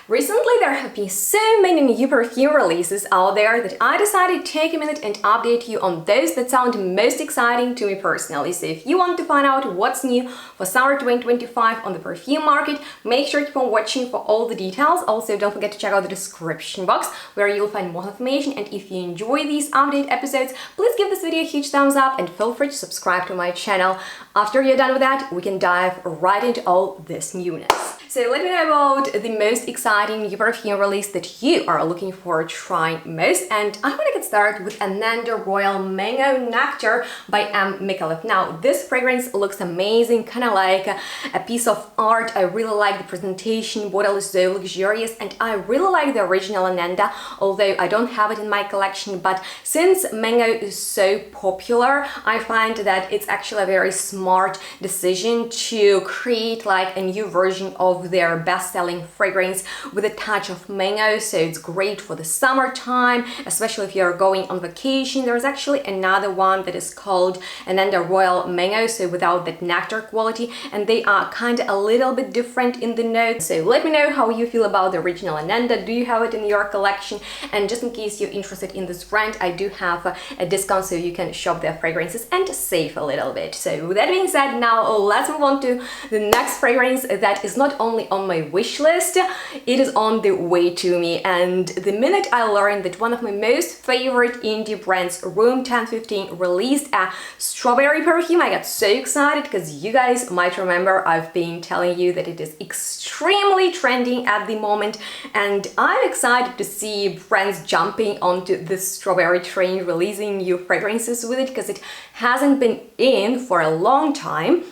Recently, there have been so many new perfume releases out there that I decided to take a minute and update you on those that sound most exciting to me personally. So if you want to find out what's new for summer 2025 on the perfume market, make sure to keep on watching for all the details. Also, don't forget to check out the description box where you'll find more information. And if you enjoy these update episodes, please give this video a huge thumbs up and feel free to subscribe to my channel. After you're done with that, we can dive right into all this newness. So let me know about the most exciting new perfume release that you are looking for trying most. And I want to get started with Ananda Royal Mango Nectar by M. Micallef. Now, this fragrance looks amazing, kind of like a piece of art. I really like the presentation, bottle is so luxurious, and I really like the original Ananda, although I don't have it in my collection. But since mango is so popular, I find that it's actually a very smart decision to create like a new version of their best-selling fragrance with a touch of mango. So it's great for the summertime, especially if you're going on vacation. There's actually another one that is called Ananda Royal Mango, so without that nectar quality, and they are kind of a little bit different in the notes. So let me know how you feel about the original Ananda. Do you have it in your collection? And just in case you're interested in this brand, I do have a discount so you can shop their fragrances and save a little bit. So with that being said, now let's move on to the next fragrance that is not only on my wish list, it is on the way to me. And the minute I learned that one of my most favorite indie brands, Room 1015, released a strawberry perfume, I got so excited because you guys might remember I've been telling you that it is extremely trending at the moment, and I'm excited to see brands jumping onto this strawberry train, releasing new fragrances with it, because it hasn't been in for a long time.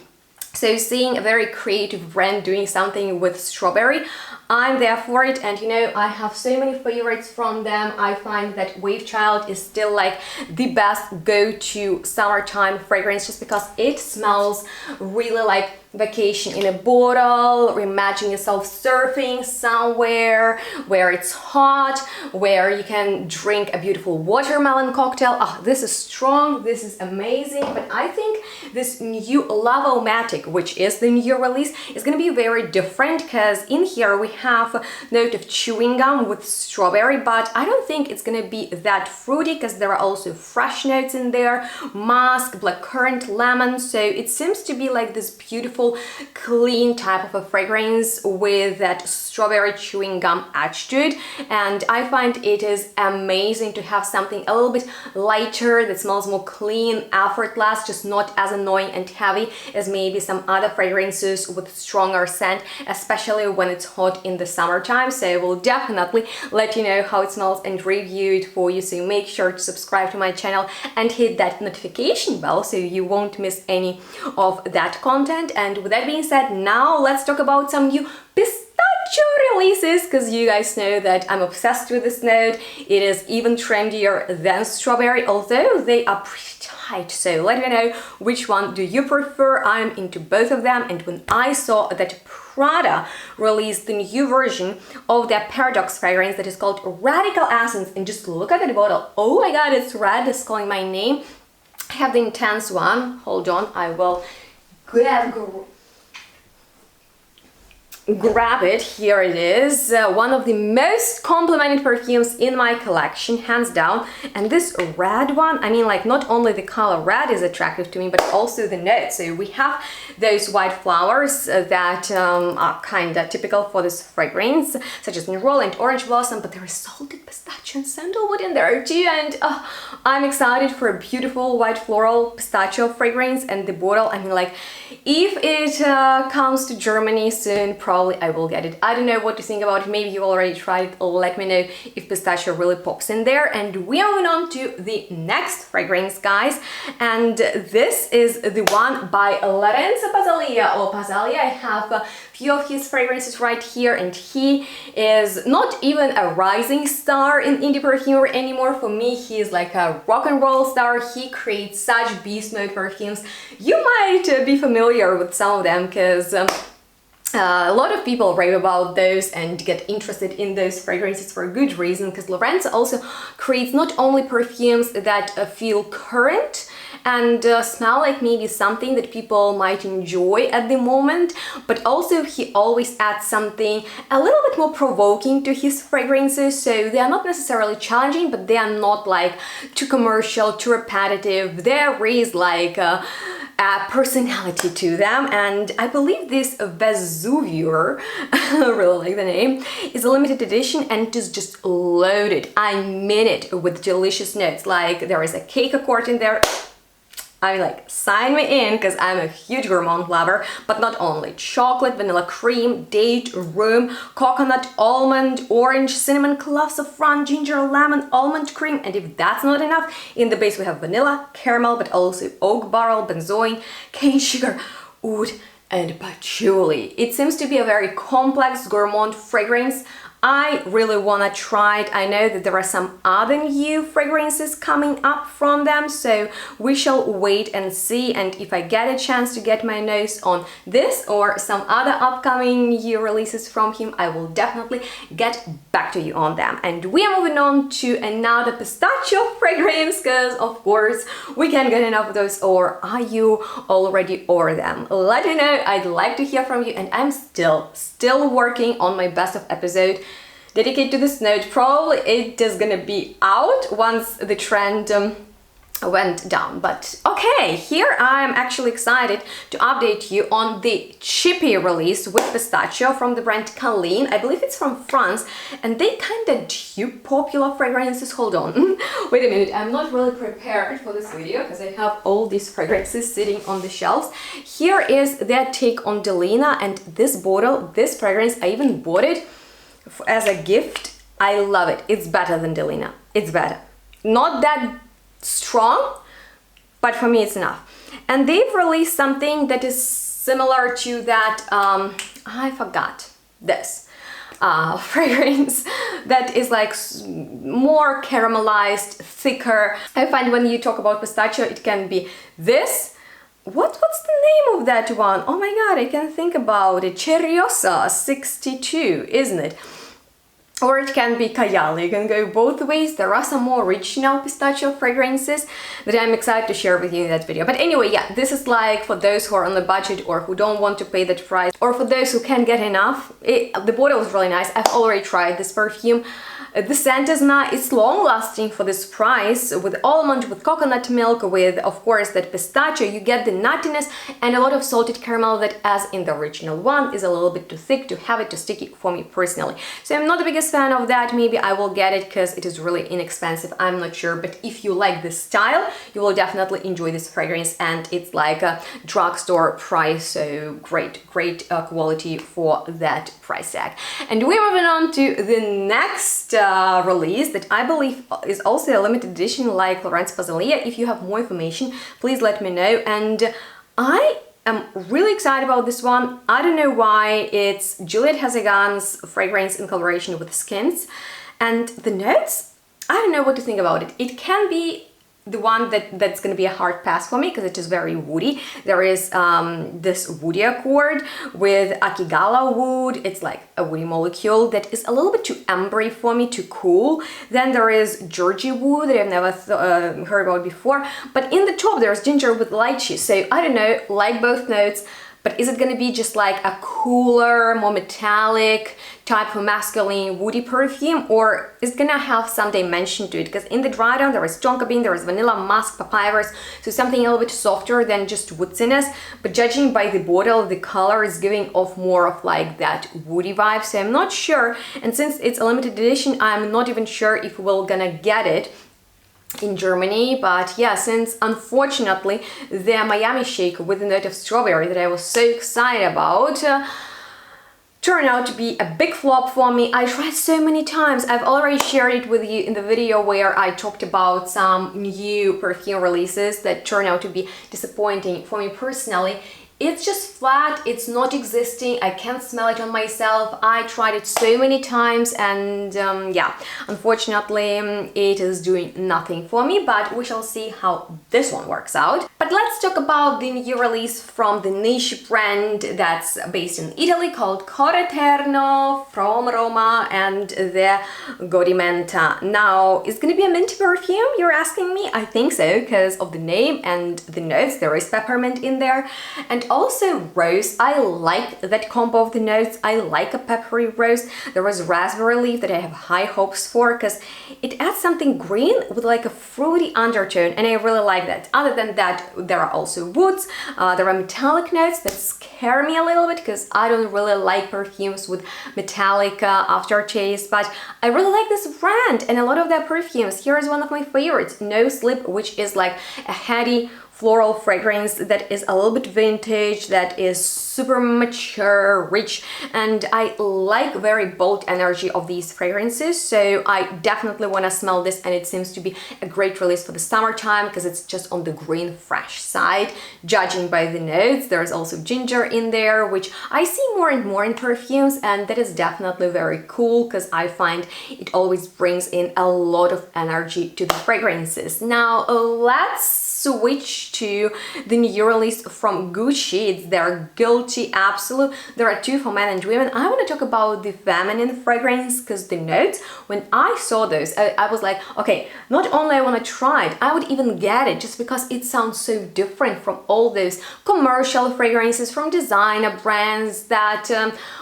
So seeing a very creative brand doing something with strawberry, I'm there for it. And you know, I have so many favorites from them. I find that Wave Child is still like the best go-to summertime fragrance, just because it smells really like vacation in a bottle. Imagine yourself surfing somewhere where it's hot, where you can drink a beautiful watermelon cocktail. Oh, this is strong, this is amazing. But I think this new Lavomatic, which is the new release, is going to be very different, because in here we have a note of chewing gum with strawberry, but I don't think it's going to be that fruity, because there are also fresh notes in there, musk, blackcurrant, lemon. So it seems to be like this beautiful clean type of a fragrance with that strawberry chewing gum attached to it. And I find it is amazing to have something a little bit lighter that smells more clean, effortless, just not as annoying and heavy as maybe some other fragrances with stronger scent, especially when it's hot in the summertime. So I will definitely let you know how it smells and review it for you. So make sure to subscribe to my channel and hit that notification bell so you won't miss any of that content. And with that being said, now let's talk about some new pistachio releases, because you guys know that I'm obsessed with this note. It is even trendier than strawberry, although they are pretty tight. So let me know which one do you prefer. I'm into both of them. And when I saw that Prada released the new version of their Paradox fragrance that is called Radical Essence, and just look at the bottle. Oh my god, it's red, it's calling my name. I have the intense one. Hold on, I will grab it. Here it is, one of the most complimented perfumes in my collection, hands down. And this red one, I mean, like, not only the color red is attractive to me, but also the notes. So we have those white flowers that are kind of typical for this fragrance, such as Nerol and orange blossom, but there is salted pistachio and sandalwood in there too. And I'm excited for a beautiful white floral pistachio fragrance. And the bottle, I mean, like, if it comes to Germany soon, probably I will get it. I don't know what to think about it. Maybe you already tried it. Let me know if pistachio really pops in there. And we are moving on to the next fragrance, guys. And this is the one by Lorenzo Pasalia, or Pasalia. I have a few of his fragrances right here, and he is not even a rising star in indie perfumery anymore. For me, he is like a rock and roll star. He creates such beast mode perfumes. You might be familiar with some of them, because a lot of people rave about those and get interested in those fragrances for a good reason, because Lorenzo also creates not only perfumes that feel current and smell like maybe something that people might enjoy at the moment, but also he always adds something a little bit more provoking to his fragrances, so they are not necessarily challenging, but they are not like too commercial, too repetitive. There is like a personality to them, and I believe this Vesuvio, really like the name, is a limited edition and it is just loaded, I mean it, with delicious notes. Like there is a cake accord in there. I mean, like, sign me in, because I'm a huge gourmand lover, but not only. Chocolate, vanilla cream, date, rum, coconut, almond, orange, cinnamon, clove, saffron, ginger, lemon, almond cream, and if that's not enough, in the base we have vanilla, caramel, but also oak barrel, benzoin, cane sugar, oud, and patchouli. It seems to be a very complex gourmand fragrance. I really want to try it. I know that there are some other new fragrances coming up from them, so we shall wait and see, and if I get a chance to get my nose on this or some other upcoming new releases from him, I will definitely get back to you on them. And we are moving on to another pistachio fragrance, because of course we can't get enough of those. Or are you already over them? Let me know, I'd like to hear from you, and I'm still working on my best of episode dedicated to this note. Probably it is gonna be out once the trend went down, but okay, here I am actually excited to update you on the chippy release with pistachio from the brand Colleen. I believe it's from France, and they kind of dupe popular fragrances. Hold on, wait a minute, I'm not really prepared for this video because I have all these fragrances sitting on the shelves. Here is their take on Delina, and this bottle, this fragrance, I even bought it as a gift. I love it. It's better than Delina. It's better. Not that strong, but for me it's enough. And they've released something that is similar to that, I forgot this fragrance that is like more caramelized, thicker. I find when you talk about pistachio, it can be this. What's the name of that one? Oh my god, I can think about it. Cheriosa 62, isn't it? Or it can be Kayali. You can go both ways. There are some more original pistachio fragrances that I'm excited to share with you in that video. But anyway, yeah, this is like for those who are on the budget or who don't want to pay that price, or for those who can't get enough. The bottle is really nice. I've already tried this perfume. The scent is nice, it's long lasting for this price, with almond, with coconut milk, with of course that pistachio. You get the nuttiness and a lot of salted caramel that, as in the original one, is a little bit too thick, too heavy, too sticky for me personally. So I'm not the biggest fan of that. Maybe I will get it because it is really inexpensive, I'm not sure, but if you like this style, you will definitely enjoy this fragrance, and it's like a drugstore price, so great quality for that price tag. And we're moving on to the next release that I believe is also a limited edition like Laurence Pazalia. If you have more information, please let me know. And I am really excited about this one. I don't know why. It's Juliet Hagan's fragrance in collaboration with Skins, and the notes, I don't know what to think about it. It can be the one that's going to be a hard pass for me because it is very woody. There is this woody accord with Akigala wood. It's like a woody molecule that is a little bit too ambery for me, too cool. Then there is Georgie wood that I've never heard about before. But in the top there's ginger with lychee. So I don't know, like both notes, but is it going to be just like a cooler, more metallic type of masculine woody perfume, or is it going to have some dimension to it? Because in the dry down there is tonka bean, there is vanilla musk, papyrus, so something a little bit softer than just woodiness. But judging by the bottle, the color is giving off more of like that woody vibe, so I'm not sure. And since it's a limited edition, I'm not even sure if we're gonna get it in Germany. But yeah, since unfortunately the Miami shake with the note of strawberry that I was so excited about turned out to be a big flop for me. I tried so many times. I've already shared it with you in the video where I talked about some new perfume releases that turned out to be disappointing for me personally. it's just flat, it's not existing, I can't smell it on myself. I tried it so many times and yeah, unfortunately it is doing nothing for me, but we shall see how this one works out. But let's talk about the new release from the niche brand that's based in Italy called Corel from Roma and the Gourmand. Now, is it gonna be a minty perfume, you're asking me? I think so, because of the name and the notes. There is peppermint in there, and also rose. I like that combo of the notes. I like a peppery rose. There was raspberry leaf that I have high hopes for, because it adds something green with like a fruity undertone, and I really like that. Other than that, there are also woods. There are metallic notes that scare me a little bit, because I don't really like perfumes with metallic aftertaste, but I really like this brand and a lot of their perfumes. Here is one of my favorites, No Slip, which is like a heady floral fragrance that is a little bit vintage, that is super mature, rich, and I like very bold energy of these fragrances, so I definitely want to smell this, and it seems to be a great release for the summertime because it's just on the green fresh side. Judging by the notes, there's also ginger in there, which I see more and more in perfumes, and that is definitely very cool because I find it always brings in a lot of energy to the fragrances. Now let's switch to the new release from Gucci. It's their Guilty Absolute. There are two for men and women. I want to talk about the feminine fragrance because the notes, when I saw those, I was like, okay, not only I want to try it, I would even get it just because it sounds so different from all those commercial fragrances from designer brands that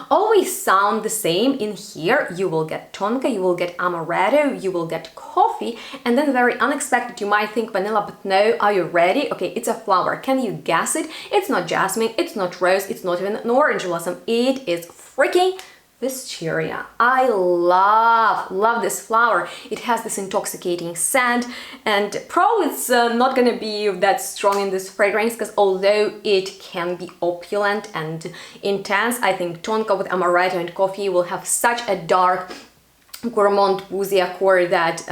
always sound the same. In here, you will get tonka, you will get amaretto, you will get coffee, and then very unexpected, you might think vanilla, but no. Are you ready? Okay, it's a flower. Can you guess it? It's not jasmine, it's not rose, it's not even an orange blossom. It is freaking wisteria. I love this flower. It has this intoxicating scent, and probably it's not gonna be that strong in this fragrance because although it can be opulent and intense, I think tonka with amaretto and coffee will have such a dark gourmand boozy accord that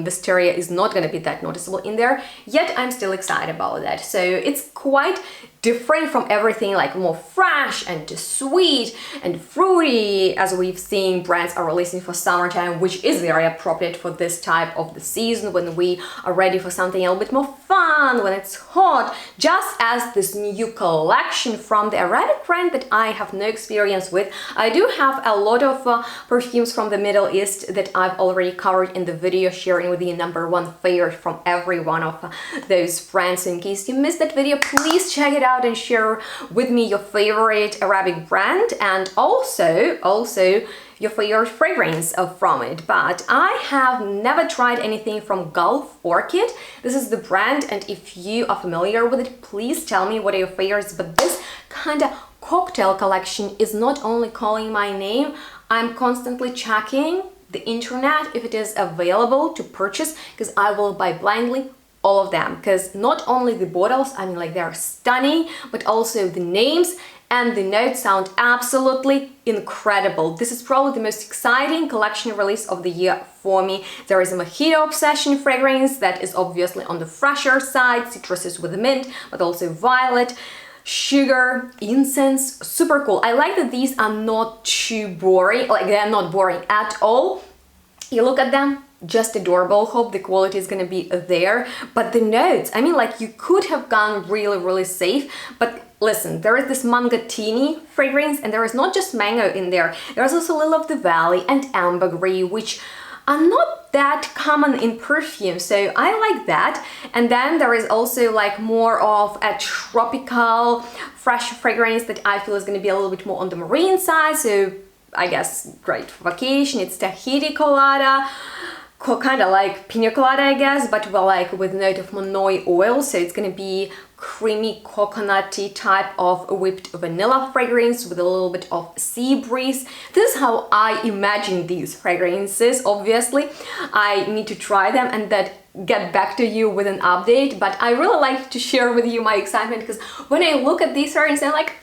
wisteria is not going to be that noticeable in there, yet I'm still excited about that. So it's quite different from everything, like more fresh and sweet and fruity as we've seen brands are releasing for summertime, which is very appropriate for this type of the season when we are ready for something a little bit more fun, when it's hot, just as this new collection from the Arabic brand that I have no experience with. I do have a lot of perfumes from the Middle East that I've already covered in the video, sharing with you #1 favorite from every one of those brands. So in case you missed that video, please check it out and share with me your favorite Arabic brand and also your favorite fragrance from it. But I have never tried anything from Gulf Orchid. This is the brand, and if you are familiar with it, please tell me what are your favorites. But this kind of cocktail collection is not only calling my name, I'm constantly checking the internet if it is available to purchase, because I will buy blindly all of them, because not only the bottles, I mean, like, they're stunning, but also the names and the notes sound absolutely incredible. This is probably the most exciting collection release of the year for me. There is a Mojito Obsession fragrance that is obviously on the fresher side, citruses with mint, but also violet, sugar, incense, super cool. I like that these are not too boring, like they're not boring at all. You look at them, just adorable. Hope the quality is gonna be there, but the notes, I mean, like, you could have gone really safe, but listen, there is this Mangatini fragrance, and there is not just mango in there, there's also Lily of the Valley and ambergris, which are not that common in perfume, so I like that. And then there is also like more of a tropical fresh fragrance that I feel is going to be a little bit more on the marine side, so I guess great for vacation. It's Tahiti Colada, kind of like pina colada, I guess, but well, like with a note of monoi oil, so it's gonna be creamy coconutty type of whipped vanilla fragrance with a little bit of sea breeze. This is how I imagine these fragrances. Obviously I need to try them and then get back to you with an update, but I really like to share with you my excitement, because when I look at these fragrances, I'm like,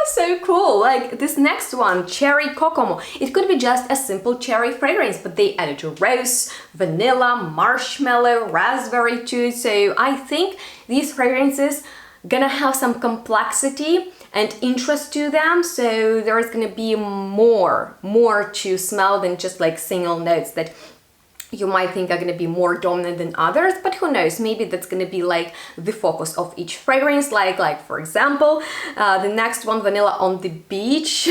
so cool. Like this next one, Cherry Kokomo, it could be just a simple cherry fragrance, but they added rose, vanilla, marshmallow, raspberry too. So I think these fragrances gonna have some complexity and interest to them, so there's gonna be more to smell than just like single notes that you might think are going to be more dominant than others, but who knows, maybe that's going to be like the focus of each fragrance, like for example, the next one, Vanilla on the Beach,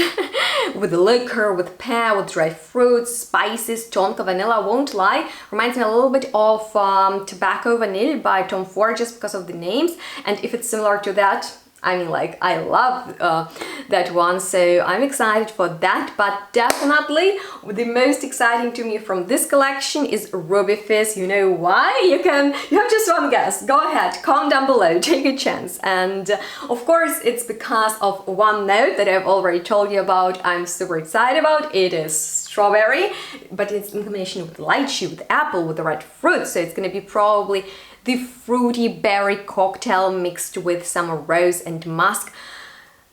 with liquor, with pear, with dry fruits, spices, tonka vanilla, won't lie, reminds me a little bit of Tobacco Vanille by Tom Ford, just because of the names, and if it's similar to that, I mean, like, I love that one, so I'm excited for that. But definitely the most exciting to me from this collection is Ruby Fizz. You know why? You have just one guess. Go ahead, comment down below, take a chance. And of course, it's because of one note that I've already told you about. I'm super excited about. It is strawberry, but it's in combination with lychee, with apple, with the red fruit, so it's gonna be probably the fruity berry cocktail mixed with some rose and musk.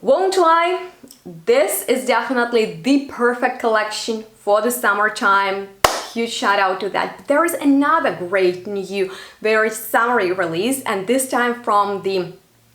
Won't lie, this is definitely the perfect collection for the summertime. Huge shout out to that. But there is another great new, very summery release, and this time from the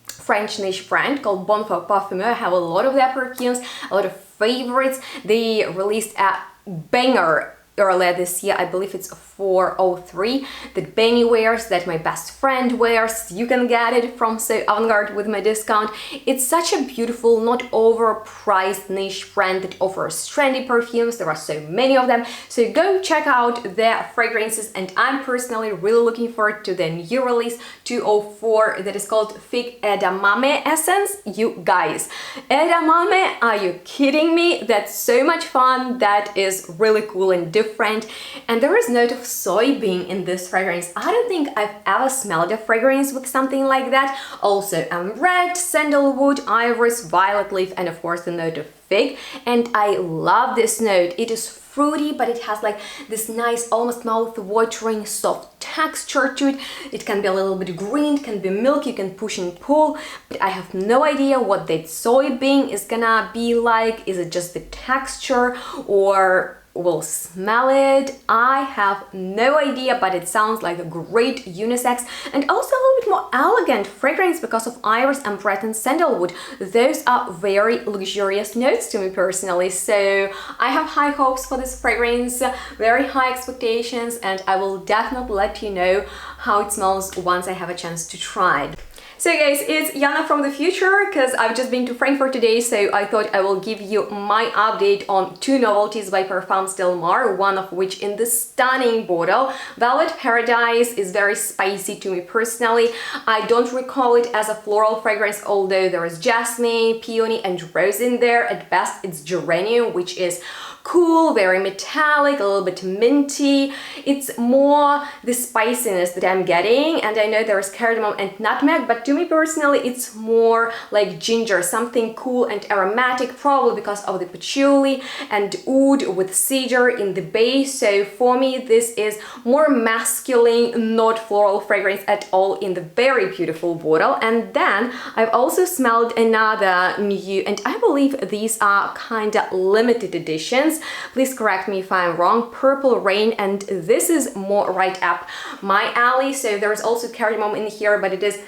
French niche brand called Bonfu Perfume. I have a lot of their perfumes, a lot of favorites. They released a banger earlier this year, I believe it's 403, that Benny wears, that my best friend wears. You can get it from So Avant-Garde with my discount. It's such a beautiful, not overpriced niche brand that offers trendy perfumes. There are so many of them, so go check out their fragrances, and I'm personally really looking forward to the new release 204 that is called Fig Edamame Essence. You guys, edamame, are you kidding me? That's so much fun. That is really cool and different, and there is a note of soybean in this fragrance. I don't think I've ever smelled a fragrance with something like that. Also red, sandalwood, iris, violet leaf, and of course the note of fig. And I love this note. It is fruity, but it has like this nice, almost mouth-watering soft texture to it. It can be a little bit green, it can be milky, you can push and pull, but I have no idea what that soybean is gonna be like. Is it just the texture, or will smell it? I have no idea, but it sounds like a great unisex and also a little bit more elegant fragrance because of iris, ambre, and sandalwood. Those are very luxurious notes to me personally, so I have high hopes for this fragrance, very high expectations, and I will definitely let you know how it smells once I have a chance to try it. So guys, it's Yana from the future, because I've just been to Frankfurt today, so I thought I will give you my update on two novelties by Parfums Del Mar, one of which in this stunning bottle. Velvet Paradise is very spicy to me personally. I don't recall it as a floral fragrance, although there is jasmine, peony, and rose in there. At best, it's geranium, which is cool, very metallic, a little bit minty. It's more the spiciness that I'm getting, and I know there is cardamom and nutmeg, but to me personally it's more like ginger, something cool and aromatic, probably because of the patchouli and oud with cedar in the base. So for me this is more masculine, not floral fragrance at all, in the very beautiful bottle. And then I've also smelled another new, and I believe these are kind of limited editions, please correct me if I'm wrong, Purple Rain, and this is more right up my alley. So there's also cardamom in here, but it is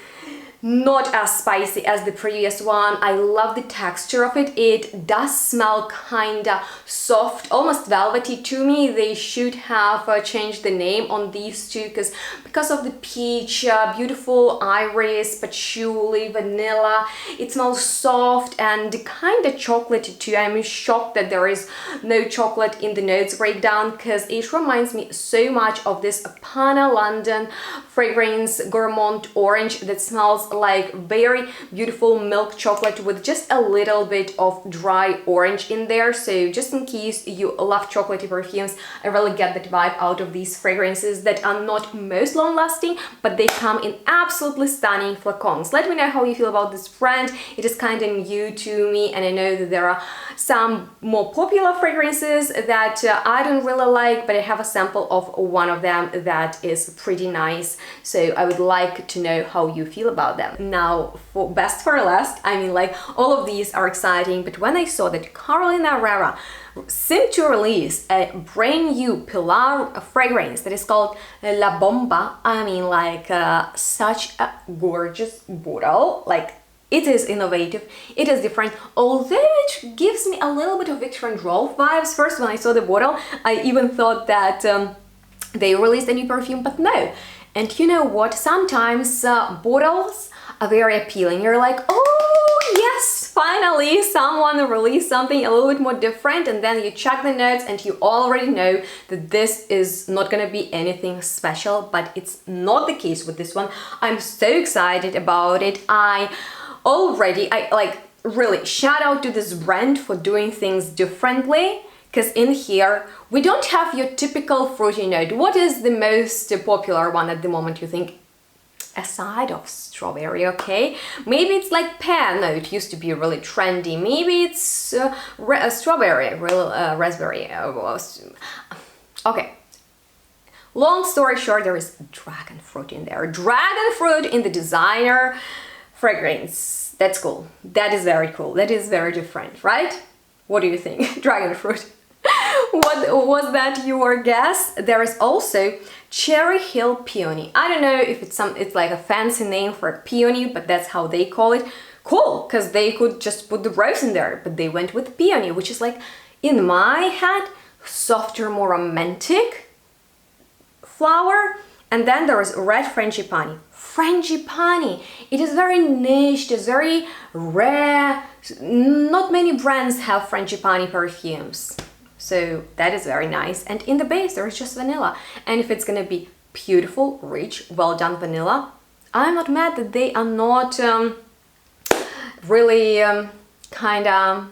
not as spicy as the previous one. I love the texture of it. It does smell kinda soft, almost velvety to me. They should have changed the name on these two because of the peach, beautiful iris, patchouli, vanilla. It smells soft and kinda chocolatey too. I'm shocked that there is no chocolate in the notes breakdown, because it reminds me so much of this Pana London fragrance Gourmand Orange that smells like very beautiful milk chocolate with just a little bit of dry orange in there. So just in case you love chocolatey perfumes, I really get that vibe out of these fragrances that are not most long lasting, but they come in absolutely stunning flacons. Let me know how you feel about this brand. It is kind of new to me, and I know that there are some more popular fragrances that I don't really like, but I have a sample of one of them that is pretty nice, so I would like to know how you feel about them. Now, for best for last, I mean, like, all of these are exciting, but when I saw that Carolina Herrera seem to release a brand new pillar fragrance that is called La Bomba. I mean, like such a gorgeous bottle. Like, it is innovative, it is different, although it gives me a little bit of Viktor and Rolf vibes. First, when I saw the bottle, I even thought that they released a new perfume, but no. And you know what? Sometimes bottles are very appealing. You're like, oh yes, finally someone released something a little bit more different, and then you check the notes and you already know that this is not gonna be anything special, but it's not the case with this one. I'm so excited about it. I like really shout out to this brand for doing things differently, because in here we don't have your typical fruity note. What is the most popular one at the moment, you think? Aside of strawberry, okay? Maybe it's like pear note, used to be really trendy. Maybe it's strawberry, raspberry. Okay. Long story short, there is dragon fruit in there. Dragon fruit in the designer fragrance. That's cool. That is very cool. That is very different, right? What do you think? Dragon fruit. What was that your guess? There is also Cherry Hill Peony. I don't know if it's like a fancy name for a peony, but that's how they call it. Cool, because they could just put the rose in there, but they went with peony, which is like, in my head, softer, more romantic flower. And then there is red frangipani. Frangipani, it is very niche, it's very rare. Not many brands have frangipani perfumes. So that is very nice. And in the base, there is just vanilla. And if it's gonna be beautiful, rich, well done vanilla, I'm not mad that they are not really kind of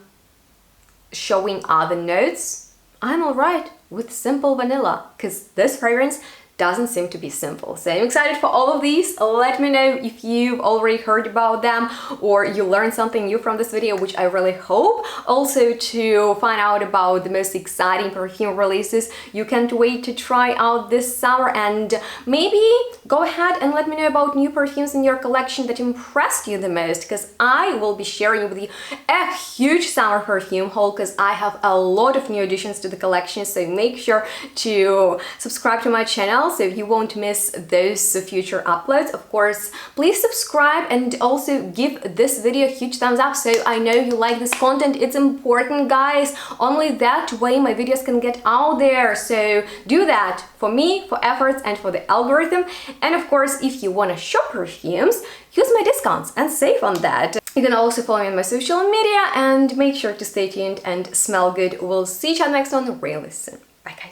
showing other notes. I'm alright with simple vanilla, because this fragrance doesn't seem to be simple. So I'm excited for all of these. Let me know if you've already heard about them or you learned something new from this video, which I really hope. Also, to find out about the most exciting perfume releases you can't wait to try out this summer, and maybe go ahead and let me know about new perfumes in your collection that impressed you the most, because I will be sharing with you a huge summer perfume haul, because I have a lot of new additions to the collection. So make sure to subscribe to my channel so you won't miss those future uploads. Of course, please subscribe and also give this video a huge thumbs up so I know you like this content. It's important, guys. Only that way my videos can get out there. So do that for me, for efforts, and for the algorithm. And of course, if you want to shop perfumes, use my discounts and save on that. You can also follow me on my social media, and make sure to stay tuned and smell good. We'll see each other next one really soon. Bye, guys.